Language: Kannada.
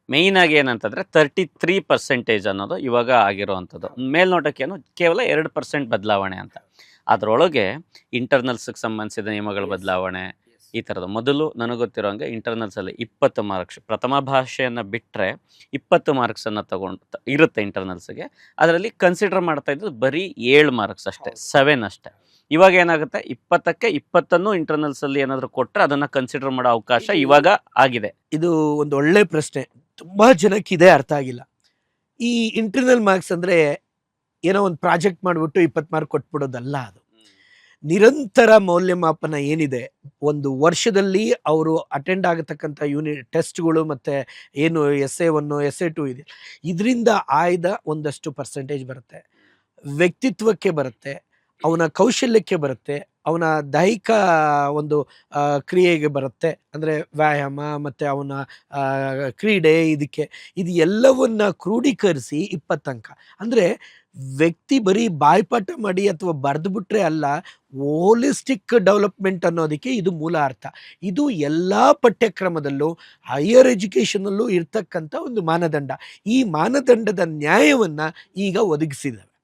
ಮೇಯ್ನ್ ಆಗಿ ಏನಂತಂದ್ರೆ 33% ಅನ್ನೋದು ಇವಾಗ ಆಗಿರುವಂಥದ್ದು. ಮೇಲ್ನೋಟಕ್ಕೇನು ಕೇವಲ 2% ಬದಲಾವಣೆ ಅಂತ. ಅದರೊಳಗೆ ಇಂಟರ್ನಲ್ಸ್ಗೆ ಸಂಬಂಧಿಸಿದ ನಿಯಮಗಳ ಬದಲಾವಣೆ ಈ ಥರದ್ದು. ಮೊದಲು ನನಗೆ ಗೊತ್ತಿರೋಂಗೆ ಇಂಟರ್ನಲ್ಸಲ್ಲಿ 20 ಮಾರ್ಕ್ಸ್, ಪ್ರಥಮ ಭಾಷೆಯನ್ನು ಬಿಟ್ಟರೆ 20 ಮಾರ್ಕ್ಸನ್ನು ಇರುತ್ತೆ ಇಂಟರ್ನಲ್ಸ್ಗೆ. ಅದರಲ್ಲಿ ಕನ್ಸಿಡರ್ ಮಾಡ್ತಾ ಇದ್ದು ಬರೀ 7 ಮಾರ್ಕ್ಸ್ ಅಷ್ಟೇ, 7 ಅಷ್ಟೇ. ಇವಾಗ ಏನಾಗುತ್ತೆ, 20ಕ್ಕೆ 20 ಇಂಟರ್ನಲ್ಸಲ್ಲಿ ಏನಾದರೂ ಕೊಟ್ಟರೆ ಅದನ್ನು ಕನ್ಸಿಡರ್ ಮಾಡೋ ಅವಕಾಶ ಇವಾಗ ಆಗಿದೆ. ಇದು ಒಂದು ಒಳ್ಳೆ ಪ್ರಶ್ನೆ. ತುಂಬಾ ಜನಕ್ಕೆ ಇದೇ ಅರ್ಥ ಆಗಿಲ್ಲ. ಈ ಇಂಟರ್ನಲ್ ಮಾರ್ಕ್ಸ್ ಅಂದ್ರೆ ಏನೋ ಒಂದು ಪ್ರಾಜೆಕ್ಟ್ ಮಾಡಿಬಿಟ್ಟು 20 ಮಾರ್ಕ್ ಕೊಟ್ಬಿಡೋದಲ್ಲ. ಅದು ನಿರಂತರ ಮೌಲ್ಯಮಾಪನ ಏನಿದೆ, ಒಂದು ವರ್ಷದಲ್ಲಿ ಅವರು ಅಟೆಂಡ್ ಆಗತಕ್ಕಂಥ ಟೆಸ್ಟ್ಗಳು ಮತ್ತು ಏನು SA1 SA2 ಇದೆ, ಇದರಿಂದ ಆಯ್ದ ಒಂದಷ್ಟು ಪರ್ಸೆಂಟೇಜ್ ಬರುತ್ತೆ, ವ್ಯಕ್ತಿತ್ವಕ್ಕೆ ಬರುತ್ತೆ, ಅವನ ಕೌಶಲ್ಯಕ್ಕೆ ಬರುತ್ತೆ, ಅವನ ದೈಹಿಕ ಒಂದು ಕ್ರಿಯೆಗೆ ಬರುತ್ತೆ, ಅಂದರೆ ವ್ಯಾಯಾಮ ಮತ್ತು ಅವನ ಕ್ರೀಡೆ, ಇದು ಎಲ್ಲವನ್ನ ಕ್ರೋಢೀಕರಿಸಿ 20 ಅಂಕ. ಅಂದರೆ ವ್ಯಕ್ತಿ ಬರೀ ಬಾಯ್ಪಾಠ ಮಾಡಿ ಅಥವಾ ಬರೆದು ಬಿಟ್ರೆ ಅಲ್ಲ, ಹೋಲಿಸ್ಟಿಕ್ ಡೆವಲಪ್ಮೆಂಟ್ ಅನ್ನೋದಕ್ಕೆ ಇದು ಮೂಲ ಅರ್ಥ. ಇದು ಎಲ್ಲ ಪಠ್ಯಕ್ರಮದಲ್ಲೂ ಹೈಯರ್ ಎಜುಕೇಷನಲ್ಲೂ ಇರ್ತಕ್ಕಂಥ ಒಂದು ಮಾನದಂಡ. ಈ ಮಾನದಂಡದ ನ್ಯಾಯವನ್ನು ಈಗ ಒದಗಿಸಿದ್ದಾರೆ.